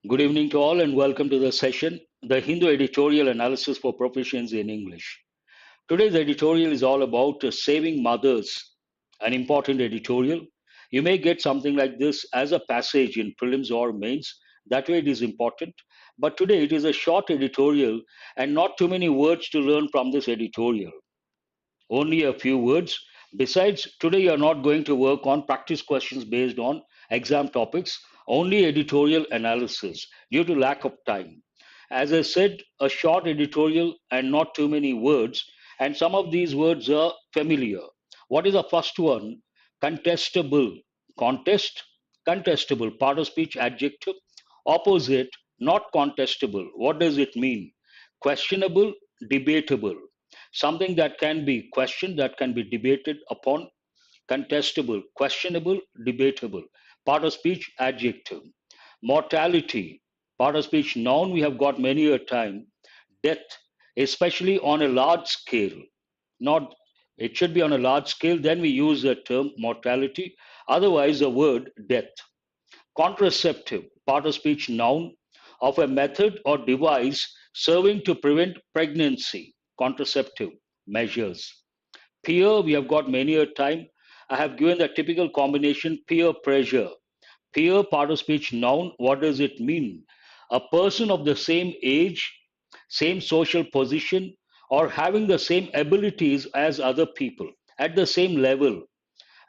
Good evening to all and welcome to the session, the Hindu Editorial Analysis for Proficiency in English. Today's editorial is all about saving mothers, an important editorial. You may get something like this as a passage in prelims or mains. That way it is important. But today it is a short editorial and not too many words to learn from this editorial. Only a few words. Besides, today you are not going to work on practice questions based on exam topics, only editorial analysis due to lack of time. As I said, a short editorial and not too many words, and some of these words are familiar. What is the first one? Contestable. Contest, contestable, part of speech adjective. Opposite, not contestable. What does it mean? Questionable, debatable, something that can be questioned, that can be debated upon. Contestable, questionable, debatable, part of speech adjective. Mortality, part of speech noun, we have got many a time. Death, especially on a large scale, not, it should be on a large scale, then we use the term mortality, otherwise the word death. Contraceptive, part of speech noun, of a method or device serving to prevent pregnancy. Contraceptive measures. Peer, we have got many a time. I have given the typical combination peer pressure. Peer, part of speech noun, what does it mean? A person of the same age, same social position, or having the same abilities as other people at the same level.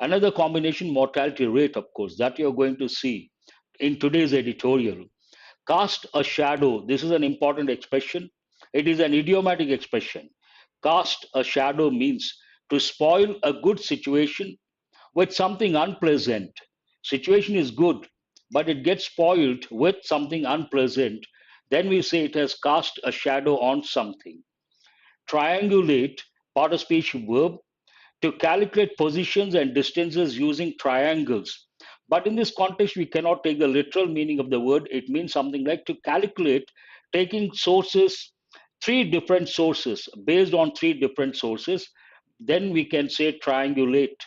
Another combination, mortality rate, of course, that you're going to see in today's editorial. Cast a shadow. This is an important expression. It is an idiomatic expression. Cast a shadow means to spoil a good situation with something unpleasant. Situation is good, but it gets spoiled with something unpleasant. Then we say it has cast a shadow on something. Triangulate, part of speech verb, to calculate positions and distances using triangles. But in this context, we cannot take the literal meaning of the word. It means something like to calculate, taking sources, three different sources, based on three different sources. Then we can say triangulate.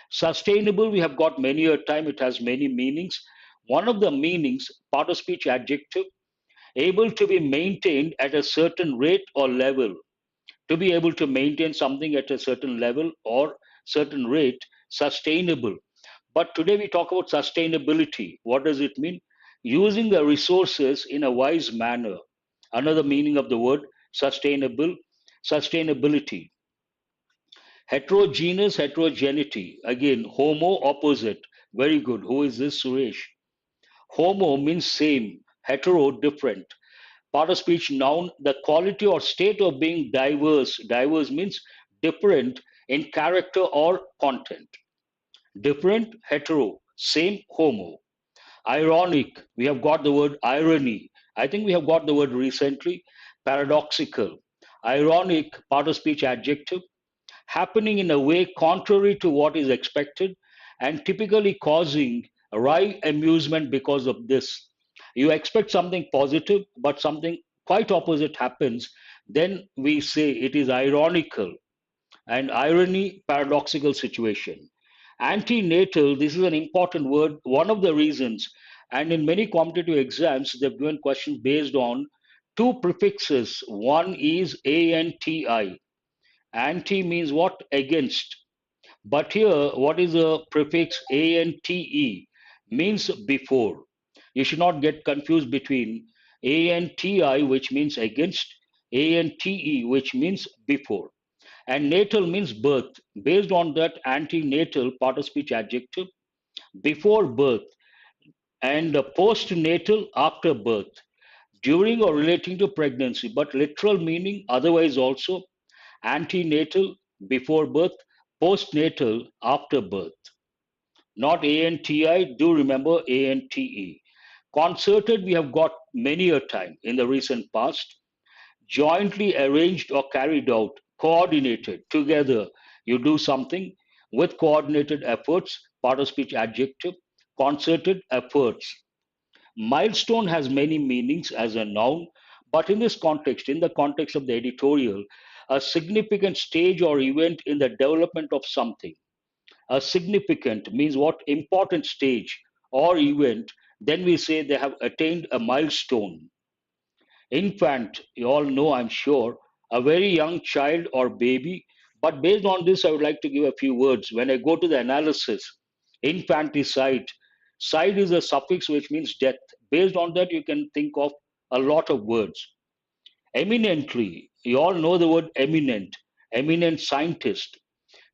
Sustainable, we have got many a time, it has many meanings. One of the meanings, part of speech adjective, able to be maintained at a certain rate or level, to be able to maintain something at a certain level or certain rate, sustainable. But today we talk about sustainability. What does it mean? Using the resources in a wise manner. Another meaning of the word sustainable, sustainability. Heterogeneous, heterogeneity. Again, homo, opposite. Very good. Who is this, Suresh? Homo means same, hetero, different. Part of speech noun, the quality or state of being diverse. Diverse means different in character or content. Different, hetero, same, homo. Ironic, we have got the word irony. I think we have got the word recently. Paradoxical. Ironic, part of speech adjective, happening in a way contrary to what is expected and typically causing wry amusement because of this. You expect something positive, but something quite opposite happens, then we say it is ironical. And irony, paradoxical situation. Antenatal, this is an important word. One of the reasons, and in many competitive exams, they've given questions based on two prefixes. One is anti. Anti means what? Against. But here, what is the prefix ante? Means before. You should not get confused between anti, which means against, ante, which means before. And natal means birth. Based on that, antenatal, part of speech adjective, before birth, and postnatal, after birth, during or relating to pregnancy. But literal meaning, otherwise also, antenatal, before birth, postnatal, after birth. Not ANTI, do remember ANTE. Concerted, we have got many a time in the recent past. Jointly arranged or carried out, coordinated, together, you do something with coordinated efforts, part of speech adjective, concerted efforts. Milestone has many meanings as a noun, but in this context, in the context of the editorial, a significant stage or event in the development of something. A significant means what? Important stage or event then we say they have attained a milestone. Infant, you all know, I'm sure, a very young child or baby. But based on this, I would like to give a few words. When I go to the analysis, infanticide, side is a suffix which means death. Based on that, you can think of a lot of words. Eminently, you all know the word eminent, eminent scientist.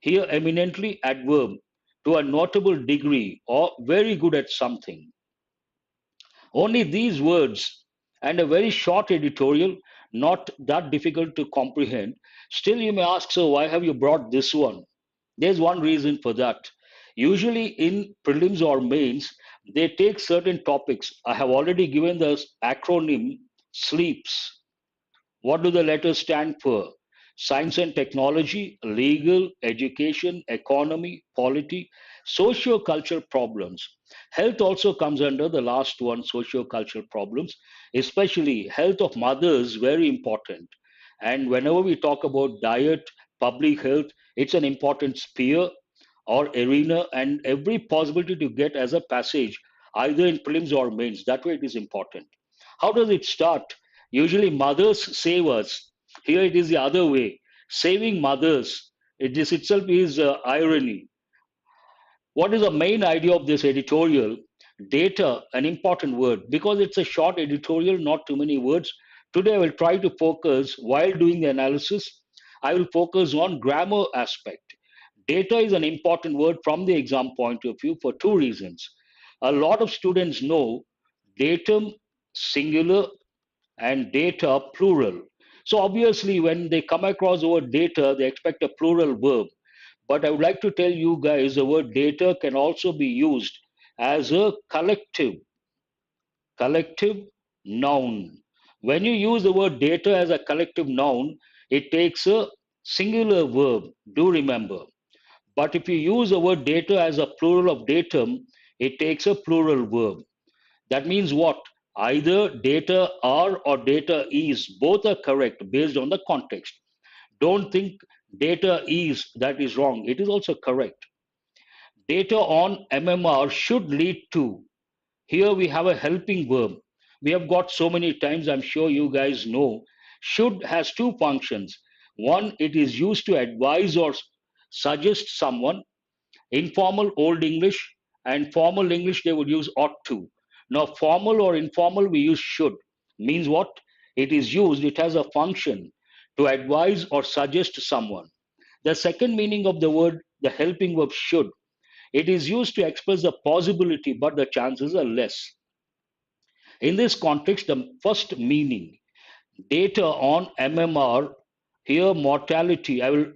Here, eminently, adverb, to a notable degree or very good at something. Only these words and a very short editorial, not that difficult to comprehend. Still, you may ask, so why have you brought this one? There's one reason for that. Usually, in prelims or mains, they take certain topics. I have already given the acronym SLEEPS. What do the letters stand for? Science and technology, legal, education, economy, polity, socio-cultural problems. Health also comes under the last one, socio-cultural problems, especially health of mothers, very important. And whenever we talk about diet, public health, it's an important sphere or arena and every possibility to get as a passage, either in prelims or mains. That way it is important. How does it start? Usually mothers save us. Here it is the other way. Saving mothers. This itself is irony. What is the main idea of this editorial? Data, an important word. Because it's a short editorial, not too many words. Today I will try to focus, while doing the analysis, I will focus on grammar aspect. Data is an important word from the exam point of view for two reasons. A lot of students know datum singular and data plural. So obviously, when they come across the word data, they expect a plural verb. But I would like to tell you guys the word data can also be used as a collective noun. When you use the word data as a collective noun, it takes a singular verb. Do remember. But if you use the word data as a plural of datum, it takes a plural verb. That means what? Either data are or data is. Both are correct based on the context. Don't think data is, that is wrong. It is also correct. Data on MMR should lead to. Here we have a helping verb. We have got so many times, I'm sure you guys know. Should has two functions. One, it is used to advise or suggest someone. Informal Old English and formal English, they would use ought to. Now, formal or informal, we use should. Means what? It is used, it has a function to advise or suggest to someone. The second meaning of the word, the helping verb should, it is used to express the possibility, but the chances are less. In this context, the first meaning, data on MMR, here mortality, I will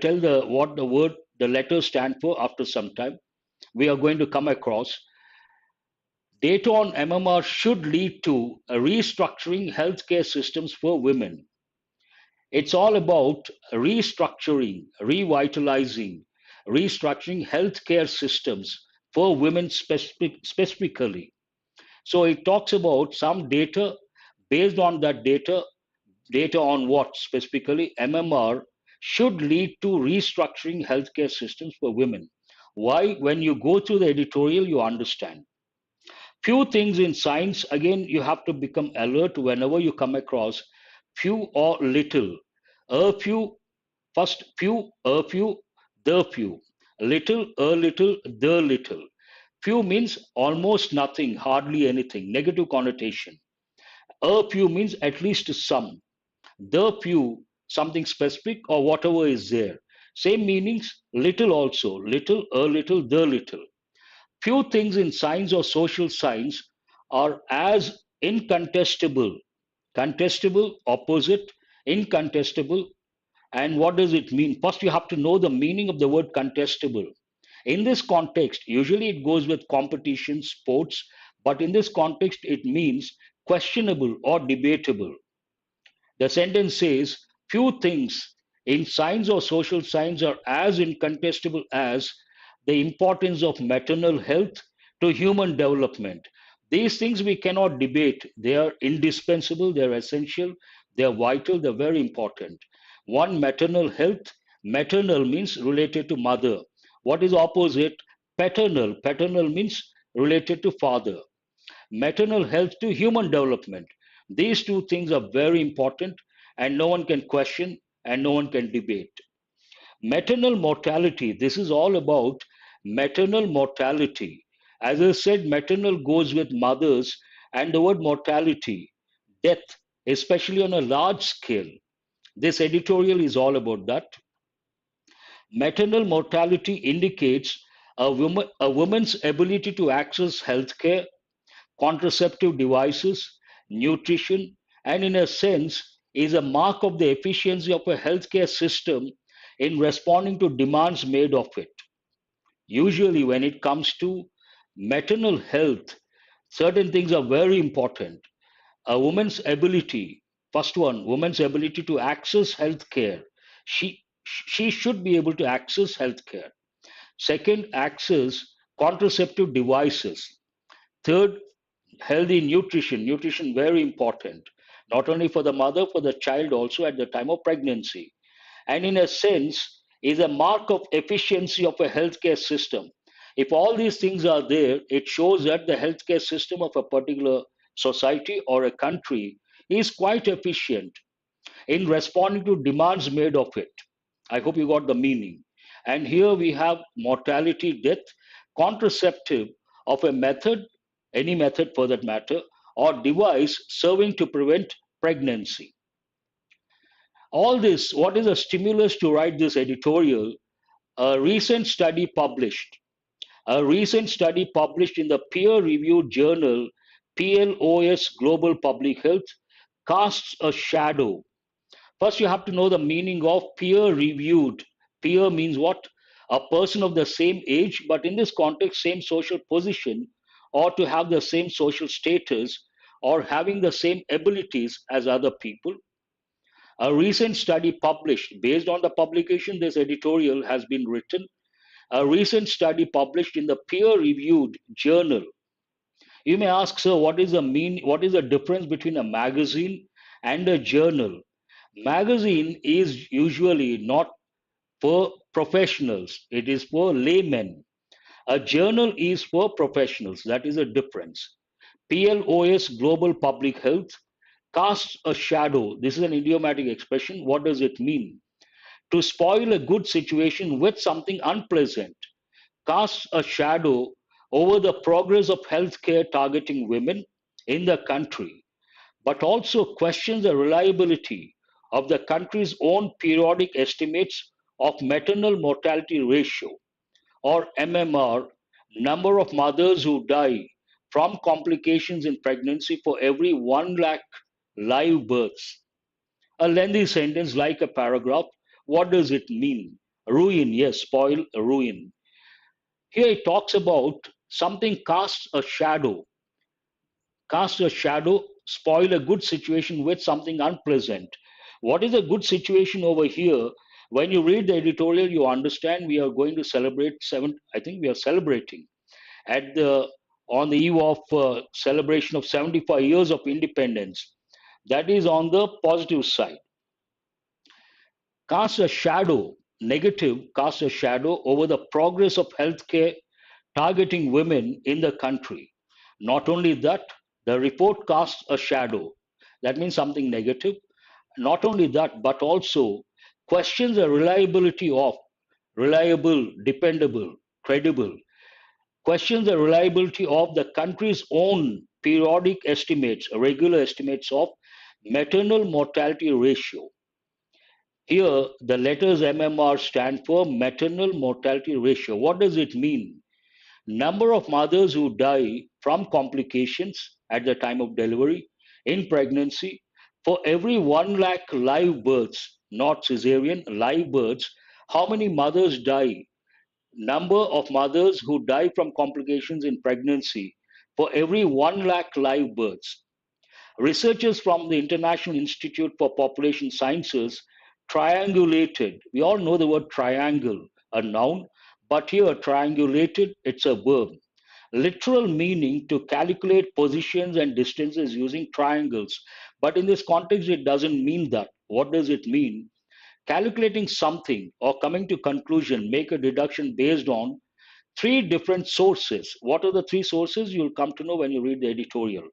tell the what the word, the letters stand for after some time. We are going to come across. Data on MMR should lead to a restructuring healthcare systems for women. It's all about restructuring, revitalizing, restructuring healthcare systems for women specifically. So it talks about some data. Based on that data on what specifically? MMR should lead to restructuring healthcare systems for women. Why? When you go through the editorial, you understand. Few things in science, again, you have to become alert whenever you come across few or little. A few, first few, a few, the few. Little, a little, the little. Few means almost nothing, hardly anything, negative connotation. A few means at least some. The few, something specific or whatever is there. Same meanings, little also, little, a little, the little. Few things in science or social science are as incontestable, contestable, opposite, incontestable. And what does it mean? First, you have to know the meaning of the word contestable. In this context, usually it goes with competition, sports, but in this context, it means questionable or debatable. The sentence says, few things in science or social science are as incontestable as the importance of maternal health to human development. These things we cannot debate. They are indispensable, they are essential, they are vital, they're very important. One, maternal health. Maternal means related to mother. What is opposite? Paternal. Paternal means related to father. maternal health to human development. These two things are very important and no one can question and no one can debate. Maternal mortality, this is all about maternal mortality. As I said, maternal goes with mothers, and the word mortality, death, especially on a large scale. This editorial is all about that. Maternal mortality indicates a woman's ability to access healthcare, contraceptive devices, nutrition, and in a sense is a mark of the efficiency of a healthcare system in responding to demands made of it. Usually, when it comes to maternal health, certain things are very important. A woman's ability, first one, woman's ability to access healthcare. She should be able to access healthcare. Second, access contraceptive devices. Third, healthy nutrition. Nutrition very important, not only for the mother, for the child also at the time of pregnancy. And in a sense, is a mark of efficiency of a healthcare system. If all these things are there, it shows that the healthcare system of a particular society or a country is quite efficient in responding to demands made of it. I hope you got the meaning. And here we have mortality, death, contraceptive of a method, any method for that matter, or device serving to prevent pregnancy. All this, what is a stimulus to write this editorial? A recent study published, a recent study published in the peer-reviewed journal PLOS Global Public Health casts a shadow. First, you have to know the meaning of peer reviewed. Peer means what? A person of the same age, but in this context, same social position, or to have the same social status, or having the same abilities as other people. A recent study published, based on the publication, this editorial has been written. A recent study published in the peer reviewed journal. You may ask, sir, what is the difference between a magazine and a journal? Magazine is usually not for professionals, it is for laymen. A journal is for professionals. That is a difference. PLOS Global Public Health casts a shadow. This is an idiomatic expression. What does it mean? To spoil a good situation with something unpleasant. Casts a shadow over the progress of healthcare targeting women in the country, but also questions the reliability of the country's own periodic estimates of maternal mortality ratio, or MMR, number of mothers who die from complications in pregnancy for every 1 lakh live births. A lengthy sentence like a paragraph. What does it mean? Ruin, yes, spoil, ruin. Here it talks about something casts a shadow, spoil a good situation with something unpleasant. What is a good situation over here? When you read the editorial, you understand we are going to celebrate I think we are celebrating at the on the eve of celebration of 75 years of independence. That is on the positive side. Cast a shadow, negative, cast a shadow over the progress of healthcare targeting women in the country. Not only that, the report casts a shadow. That means something negative. Not only that, but also questions the reliability of, reliable, dependable, credible, questions the reliability of the country's own periodic estimates, regular estimates of maternal mortality ratio. Here, the letters MMR stand for maternal mortality ratio. What does it mean? Number of mothers who die from complications at the time of delivery in pregnancy for every 1 lakh live births, not cesarean, live births. How many mothers die? Number of mothers who die from complications in pregnancy for every 1 lakh live births. Researchers from the International Institute for Population Sciences triangulated. We all know the word triangle, a noun, but here triangulated, it's a verb. Literal meaning to calculate positions and distances using triangles. But in this context, it doesn't mean that. What does it mean? Calculating something or coming to conclusion, make a deduction based on three different sources. What are the three sources? You'll come to know when you read the editorial.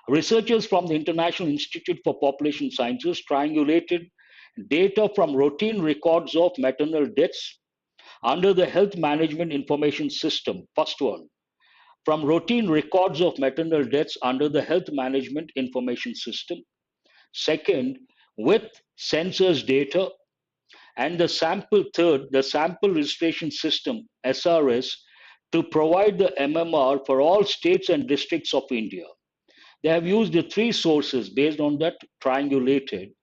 Researchers from the International Institute for Population Sciences triangulated data from routine records of maternal deaths under the Health Management Information System. First one, from routine records of maternal deaths under the Health Management Information System. Second, with census data. And the sample third, the sample registration system, SRS, to provide the MMR for all states and districts of India. They have used the three sources based on that triangulated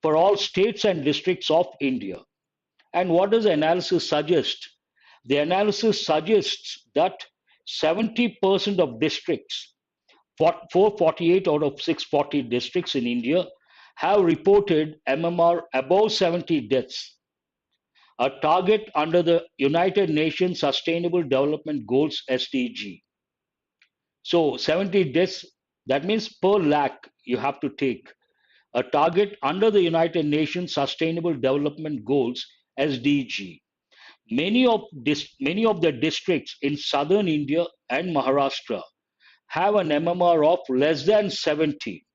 for all states and districts of India. And what does the analysis suggest? The analysis suggests that 70% of districts, 448 out of 640 districts in India, have reported MMR above 70 deaths, a target under the United Nations Sustainable Development Goals SDG. So 70 deaths, that means per lakh you have to take, a target under the United Nations Sustainable Development Goals SDG. Many of the districts in southern India and Maharashtra have an MMR of less than 70.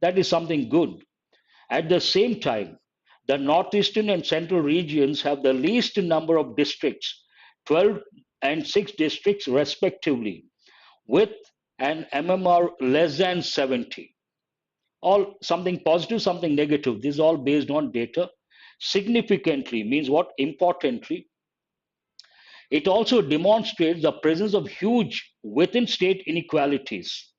That is something good. At the same time, the northeastern and central regions have the least number of districts, 12 and 6 districts respectively, with an MMR less than 70. All something positive, something negative. This is all based on data. Significantly means what? Importantly, it also demonstrates the presence of huge within state inequalities.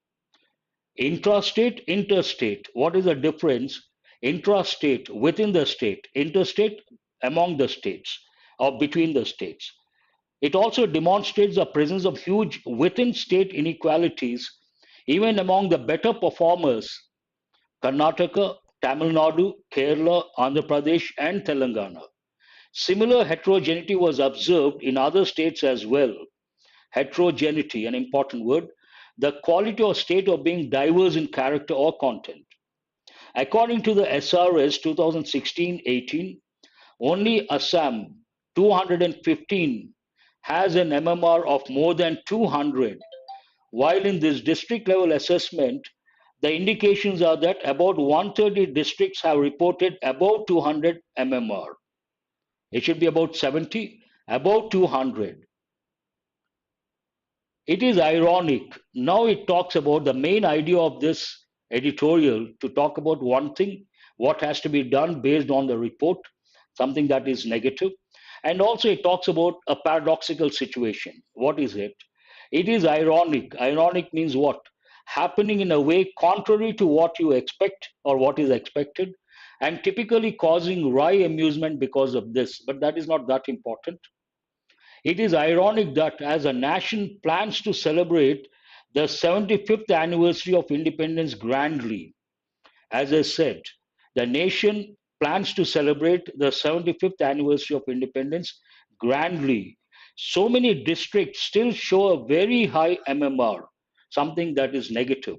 Intrastate, interstate. What is the difference? Intrastate, within the state. Interstate, among the states or between the states. It also demonstrates the presence of huge within state inequalities even among the better performers. Karnataka, Tamil Nadu, Kerala, Andhra Pradesh, and Telangana. Similar heterogeneity was observed in other states as well. Heterogeneity, an important word, the quality or state of being diverse in character or content. According to the SRS 2016-18, only Assam 215 has an MMR of more than 200, while in this district level assessment, the indications are that about 130 districts have reported above 200 MMR. It should be about 70, above 200. It is ironic. Now it talks about the main idea of this editorial to talk about one thing, what has to be done based on the report, something that is negative. And also it talks about a paradoxical situation. What is it? It is ironic. Ironic means what? Happening in a way contrary to what you expect or what is expected, and typically causing wry amusement because of this. But that is not that important. It is ironic that as a nation plans to celebrate the 75th anniversary of independence grandly, as I said, the nation plans to celebrate the 75th anniversary of independence grandly. So many districts still show a very high MMR, something that is negative.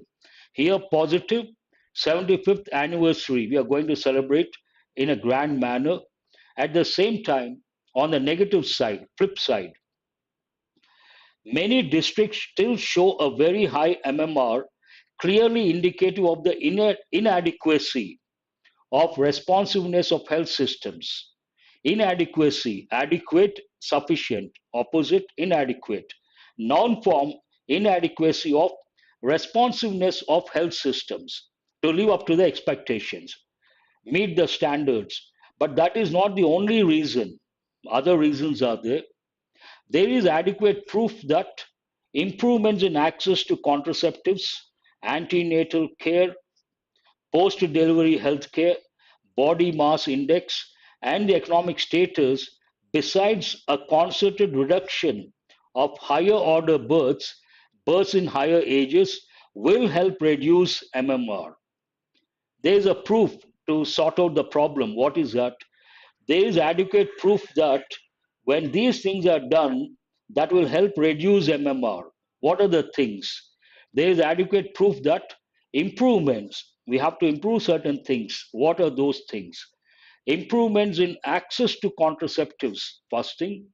Here, positive, 75th anniversary, we are going to celebrate in a grand manner. At the same time, on the negative side, flip side, many districts still show a very high MMR, clearly indicative of the inadequacy of responsiveness of health systems. Inadequacy, adequate, sufficient, opposite, inadequate. Noun form, inadequacy of responsiveness of health systems to live up to the expectations, meet the standards. But that is not the only reason. Other reasons are there. There is adequate proof that improvements in access to contraceptives, antenatal care, post delivery health care, body mass index, and the economic status, besides a concerted reduction of higher order births, births in higher ages, will help reduce MMR. There is a proof to sort out the problem. What is that? There is adequate proof that when these things are done, that will help reduce MMR. What are the things? There is adequate proof that improvements, we have to improve certain things. What are those things? Improvements in access to contraceptives, first thing,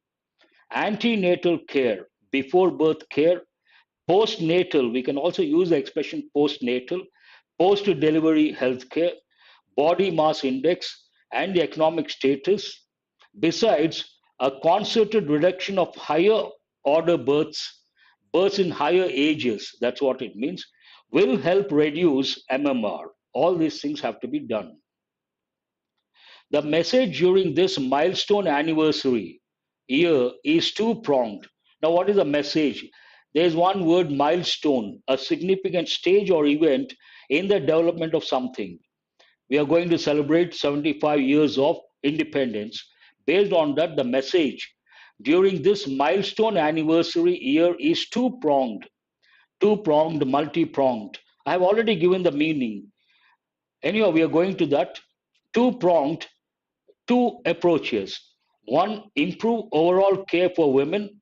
antenatal care, before birth care, postnatal, we can also use the expression postnatal, post delivery health care, body mass index, and the economic status. Besides, a concerted reduction of higher order births, births in higher ages, that's what it means, will help reduce MMR. All these things have to be done. The message during this milestone anniversary year is two pronged. Now, what is the message? There's one word milestone, a significant stage or event in the development of something. We are going to celebrate 75 years of independence. Based on that, the message during this milestone anniversary year is two pronged, multi pronged. I have already given the meaning. Anyhow, we are going to that. Two pronged, two approaches. One, improve overall care for women.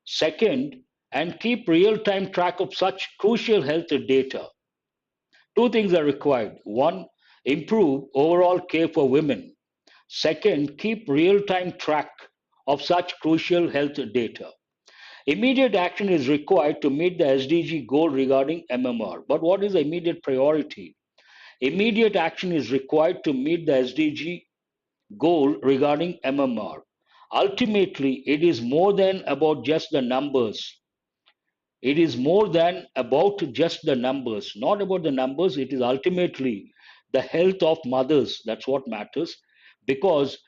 Second, and keep real time track of such crucial health data. Two things are required. One, improve overall care for women. Second, keep real time track of such crucial health data. Immediate action is required to meet the SDG goal regarding MMR. But what is the immediate priority? Immediate action is required to meet the SDG goal regarding MMR. Ultimately, it is more than about just the numbers. It is more than about just the numbers. Not about the numbers, it is ultimately the health of mothers. That's what matters. Because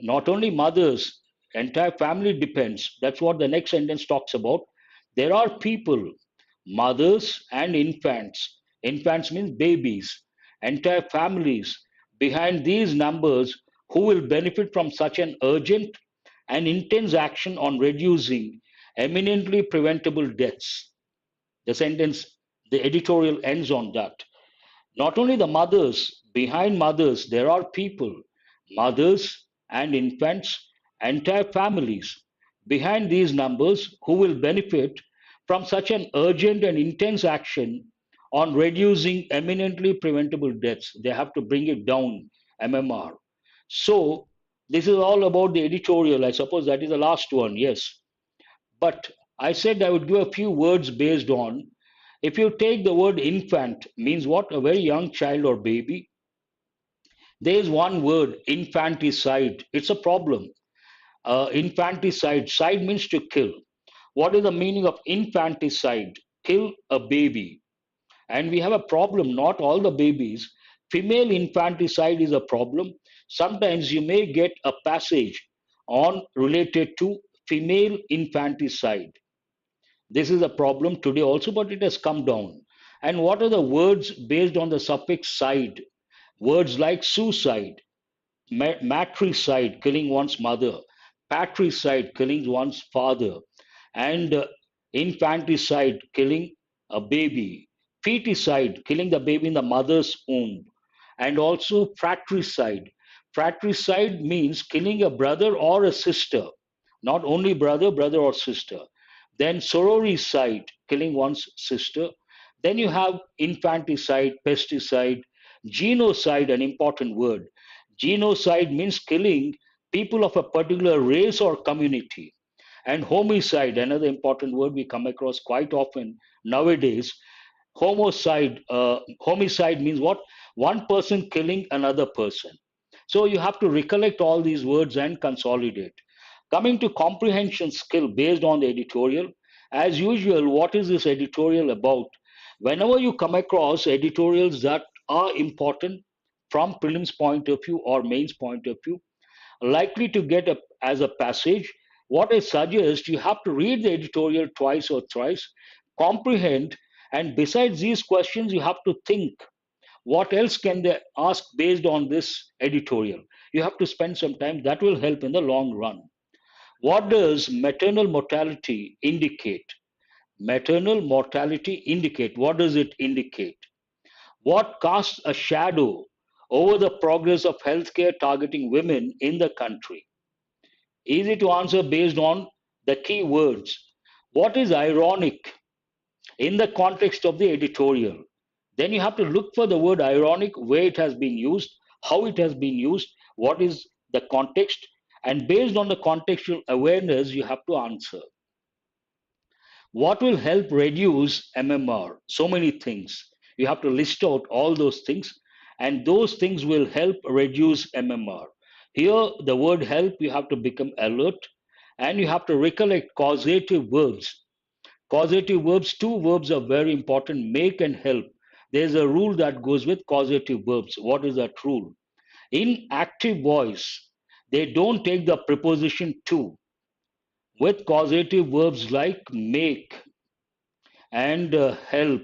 not only mothers, entire family depends. That's what the next sentence talks about. There are people, mothers and infants. Infants means babies, entire families behind these numbers who will benefit from such an urgent and intense action on reducing eminently preventable deaths. The sentence, the editorial ends on that. Not only the mothers, behind mothers, there are people, mothers and infants, entire families behind these numbers who will benefit from such an urgent and intense action on reducing eminently preventable deaths. They have to bring it down, MMR. So, this is all about the editorial. I suppose that is the last one, yes. But I said I would give a few words based on. If you take the word infant, means what? A very young child or baby. There is one word, infanticide. It's a problem. Infanticide. Side means to kill. What is the meaning of infanticide? Kill a baby. And we have a problem, not all the babies. Female infanticide is a problem. Sometimes you may get a passage on related to female infanticide. This is a problem today also, but it has come down. And what are the words based on the suffix side? Words like suicide, matricide, killing one's mother, patricide, killing one's father, and infanticide, killing a baby, feticide, killing the baby in the mother's womb, and also fratricide. Fratricide means killing a brother or a sister, not only brother, brother or sister. Then sororicide, killing one's sister. Then you have infanticide, pesticide, genocide, an important word. Genocide means killing people of a particular race or community. And homicide, another important word we come across quite often nowadays. Homicide means what? One person killing another person. So you have to recollect all these words and consolidate. Coming to comprehension skill based on the editorial, as usual, what is this editorial about? Whenever you come across editorials that are important from prelims point of view or mains point of view, likely to get as a passage, what I suggest you have to read the editorial twice or thrice, comprehend, and besides these questions, you have to think what else can they ask based on this editorial. You have to spend some time, that will help in the long run. What does maternal mortality indicate? Maternal mortality indicate. What does it indicate? What casts a shadow over the progress of healthcare targeting women in the country? Easy to answer based on the key words. What is ironic in the context of the editorial? Then you have to look for the word ironic, where it has been used, how it has been used, what is the context, And based on the contextual awareness, you have to answer. What will help reduce MMR? So many things. You have to list out all those things, and those things will help reduce MMR. Here, the word help, you have to become alert, and you have to recollect causative verbs. Causative verbs, two verbs are very important, make and help. There's a rule that goes with causative verbs. What is that rule? In active voice, they don't take the preposition to. With causative verbs like make and help,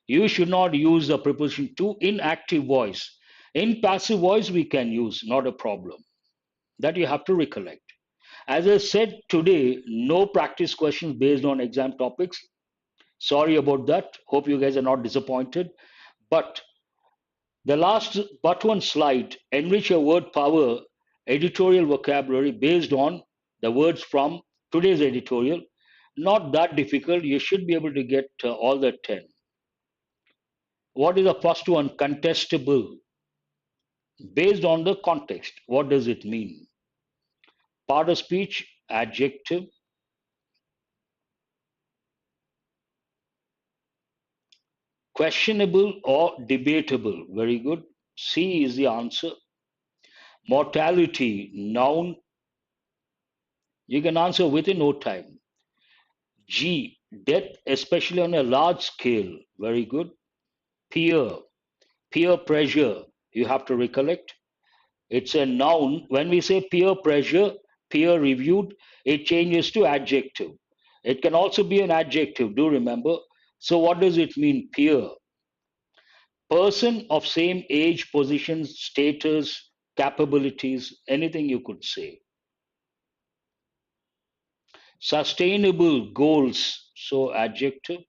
you should not use the preposition to in active voice. In passive voice, we can use, not a problem. That you have to recollect. As I said today, no practice questions based on exam topics. Sorry about that. Hope you guys are not disappointed. But the last but one slide, enrich your word power, editorial vocabulary based on the words from today's editorial. Not that difficult. You should be able to get all the 10. What is the first one? Contestable. Based on the context. What does it mean? Part of speech, adjective. Questionable or debatable. Very good. C is the answer. Mortality, noun. You can answer within no time. G, death, especially on a large scale. Very good. Peer, peer pressure. You have to recollect. It's a noun. When we say peer pressure, peer reviewed, it changes to adjective. It can also be an adjective, do remember. So, what does it mean, peer? Person of same age, position, status, capabilities, anything you could say. Sustainable goals, so adjective.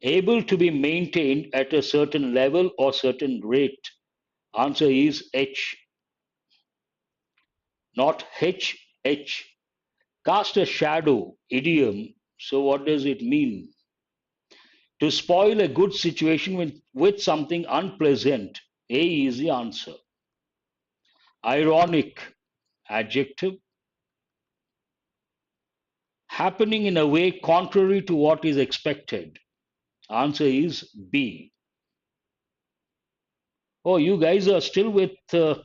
Able to be maintained at a certain level or certain rate. Answer is H, not H, H. Cast a shadow, idiom. So, what does it mean? To spoil a good situation with something unpleasant. A is the answer. Ironic, adjective. Happening in a way contrary to what is expected. Answer is B. Oh, you guys are still with the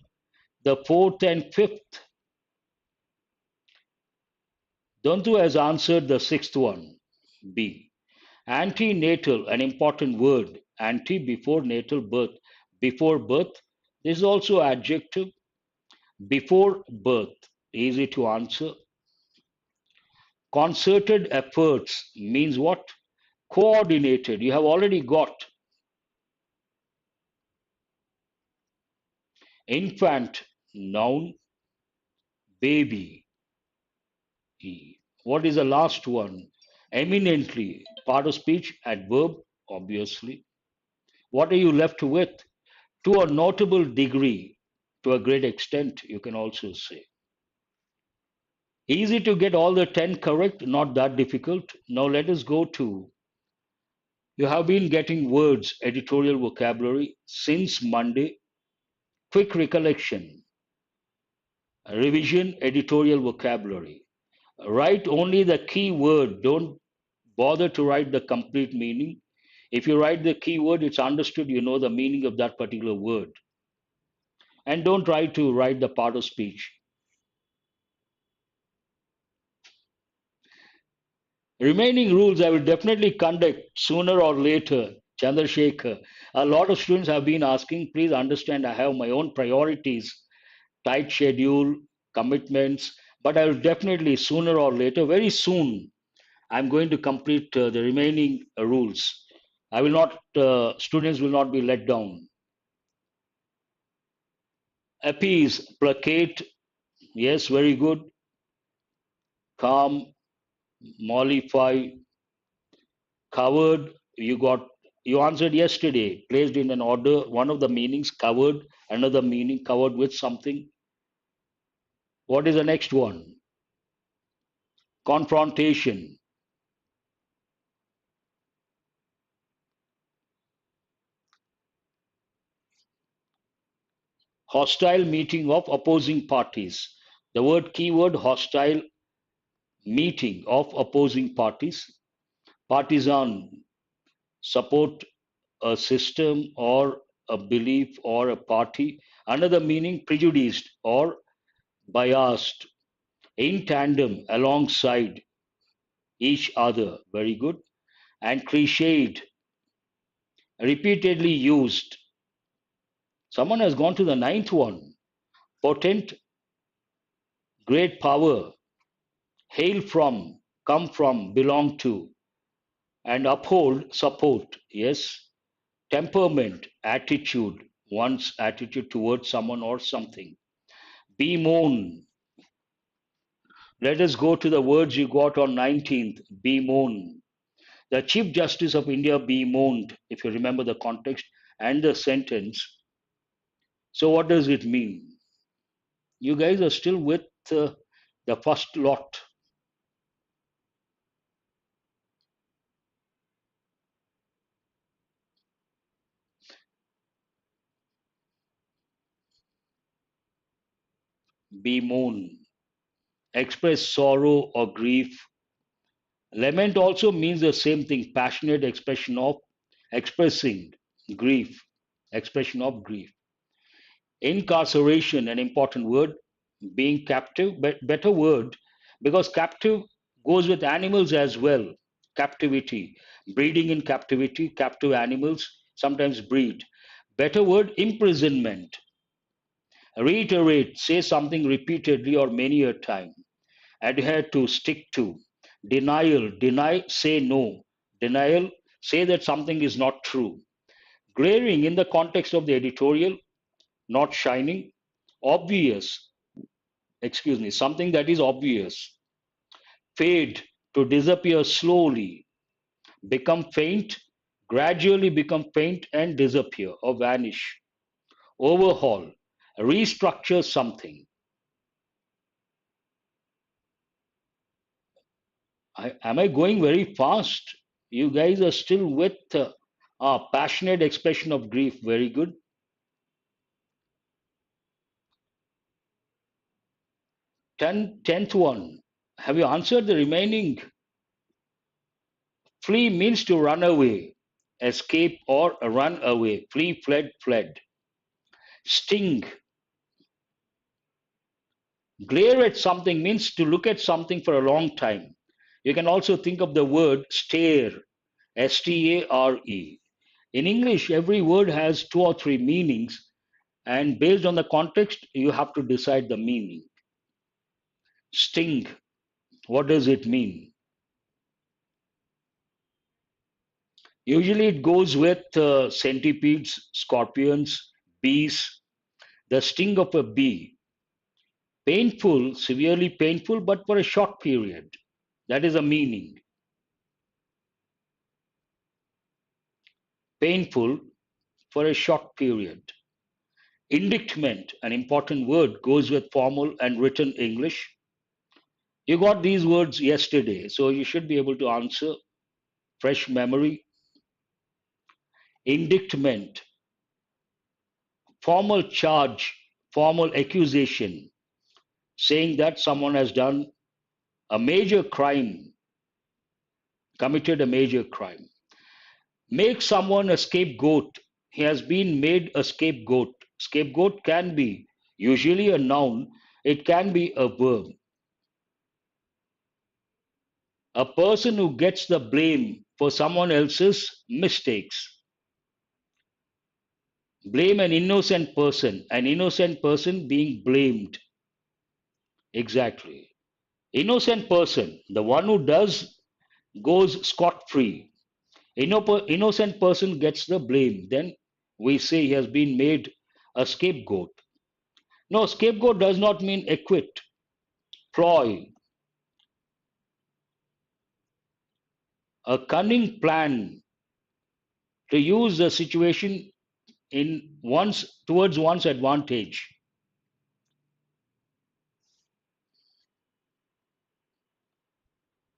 fourth and fifth. Dantu has answered the sixth one, B. Antenatal, an important word. Ante, before, natal, birth. Before birth. This is also adjective. Before birth. Easy to answer. Concerted efforts means what? Coordinated. You have already got. Infant, noun. Baby. What is the last one? Eminently. Part of speech, adverb, obviously. What are you left with? To a notable degree, to a great extent, you can also say. Easy to get all the 10 correct, not that difficult. Now let us go to, you have been getting words, editorial vocabulary since Monday. Quick recollection, revision, editorial vocabulary. Write only the key word. Don't bother to write the complete meaning. If you write the key word, it's understood, you know the meaning of that particular word. And don't try to write the part of speech. Remaining rules I will definitely conduct sooner or later. Chandrasekhar. A lot of students have been asking, please understand I have my own priorities, tight schedule, commitments, but I will definitely sooner or later, very soon, I'm going to complete the remaining rules. I will not, students will not be let down. Appease, placate, yes, very good. Calm, mollify, covered, you answered yesterday, placed in an order, one of the meanings covered, another meaning covered with something. What is the next one? Confrontation. hostile meeting of opposing parties. The word keyword hostile meeting of opposing parties. Partisan, support a system or a belief or a party. Another meaning, prejudiced or biased. In tandem, alongside each other. Very good. And cliched, repeatedly used. Someone has gone to the ninth one. Potent, great power. Hail from, come from, belong to. And uphold, support. Yes. Temperament, attitude, one's attitude towards someone or something. Bemoan. Let us go to the words you got on 19th. Bemoan. The Chief Justice of India bemoaned, if you remember the context and the sentence. So, what does it mean? You guys are still with the first lot. Bemoan. Express sorrow or grief. Lament also means the same thing, passionate expression of expressing grief, expression of grief. Incarceration, an important word, being captive, but better word, because captive goes with animals as well. Captivity, breeding in captivity, captive animals sometimes breed. Better word, imprisonment. Reiterate, say something repeatedly or many a time. Adhere to, stick to. Denial, deny, say no. Denial, say that something is not true. Glaring in the context of the editorial, not shining. Obvious, excuse me, something that is obvious. Fade, to disappear slowly. Become faint, gradually become faint and disappear or vanish. Overhaul, restructure something. Am I going very fast? You guys are still with passionate expression of grief. Very good. Tenth one. Have you answered the remaining? Flee means to run away, escape or run away. Flee, fled, fled. Sting. Glare at something means to look at something for a long time. You can also think of the word stare, S-T-A-R-E. In English, every word has two or three meanings, and based on the context, you have to decide the meaning. Sting, what does it mean? Usually it goes with centipedes, scorpions, bees. The sting of a bee. Painful, severely painful, but for a short period. That is a meaning. Painful for a short period. Indictment, an important word, goes with formal and written English. You got these words yesterday, so you should be able to answer. Fresh memory. Indictment, formal charge, formal accusation, saying that someone has done a major crime, committed a major crime. Make someone a scapegoat. He has been made a scapegoat. Scapegoat can be usually a noun, it can be a verb. A person who gets the blame for someone else's mistakes. Blame an innocent person being blamed. Exactly. Innocent person, the one who does goes scot free. Innocent person gets the blame. Then we say he has been made a scapegoat. No, scapegoat does not mean acquit. Ploy, a cunning plan to use the situation in one's towards one's advantage.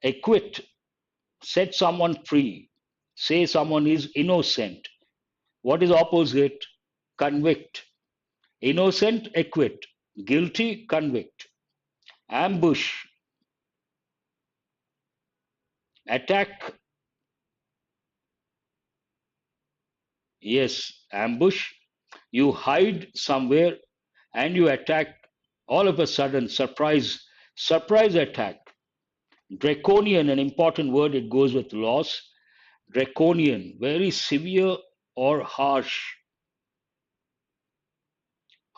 Acquit, set someone free. Say someone is innocent. What is opposite? Convict. Innocent, acquit. Guilty, convict. Ambush, attack. Yes, ambush. You hide somewhere and you attack all of a sudden. Surprise attack. Draconian, an important word, it goes with laws. Draconian, very severe or harsh.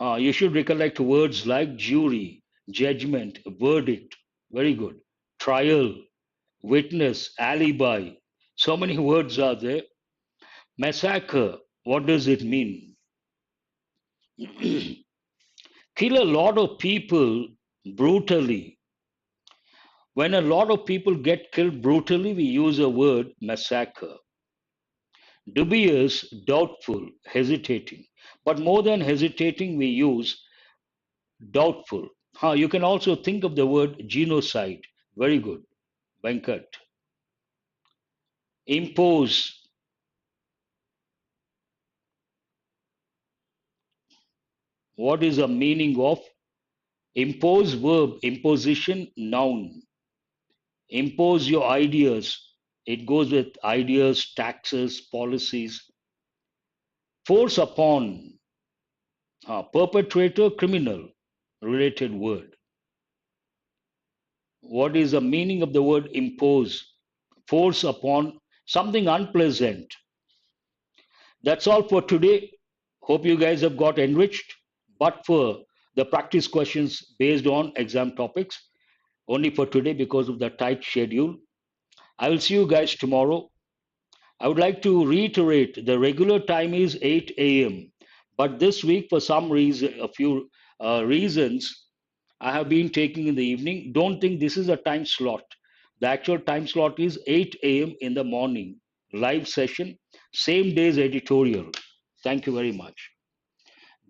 You should recollect words like jury, judgment, verdict. Very good. Trial, witness, alibi. So many words are there. Massacre, what does it mean? Kill a lot of people brutally. When a lot of people get killed brutally, we use a word massacre. Dubious, doubtful, hesitating. But more than hesitating, we use doubtful. You can also think of the word genocide. Very good. Venkat. Impose. What is the meaning of impose? Verb, imposition, noun. Impose your ideas. It goes with ideas, taxes, policies. Force upon. Perpetrator, criminal. Related word. What is the meaning of the word impose? Force upon something unpleasant. That's all for today. Hope you guys have got enriched. But for the practice questions based on exam topics, only for today because of the tight schedule. I will see you guys tomorrow. I would like to reiterate the regular time is 8 a.m. But this week, for some reason, a few reasons, I have been taking in the evening. Don't think this is a time slot. The actual time slot is 8 a.m. in the morning, live session, same day's editorial. Thank you very much.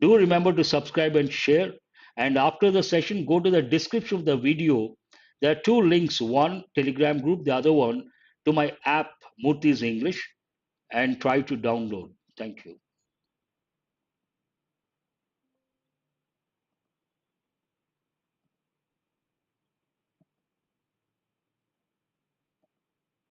Do remember to subscribe and share. And after the session, go to the description of the video. There are two links, one Telegram group, the other one to my app, Murthy's English, and try to download. Thank you.